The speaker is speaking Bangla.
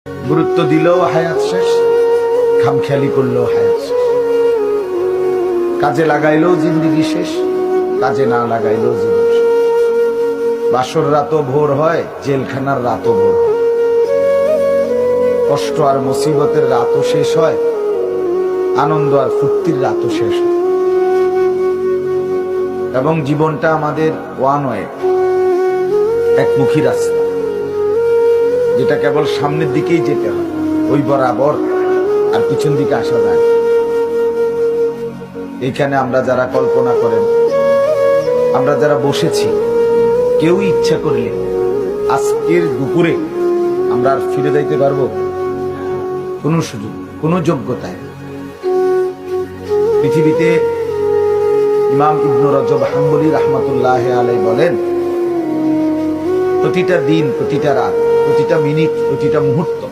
গুরুত্ব দিলেও হায়াত শেষ, খামখেয়ালি করলেও হায়াত শেষ। কাজে লাগাইলেও জিন্দিগি শেষ, কাজে না লাগাইলেও জীবন শেষ। বাসর রাতও ভোর হয়, জেলখানার রাতও ভোর হয়। কষ্ট আর মুসিবতের রাতও শেষ হয়, আনন্দ আর ফুর্তির রাতও শেষ হয়। এবং জীবনটা আমাদের ওয়ান ওয়ে, একমুখী রাস্তা, যেটা কেবল সামনের দিকেই যেতে হয়, ওই বরাবর, আর পিছন দিকে আসা যায়। এইখানে আমরা যারা কল্পনা করেন, আমরা যারা বসেছি, কেউ ইচ্ছা করলে আজকের দুপুরে আমরা আর ফিরে যাইতে পারবো? কোন সুযোগ, কোন যোগ্যতায়? পৃথিবীতে ইমাম ইবনে রজব হাম্বলী রাহমাতুল্লাহ আলাইহি বলেন, প্রতিটা দিন, প্রতিটা রাত, প্রতিটা মিনিট, প্রতিটা মুহূর্ত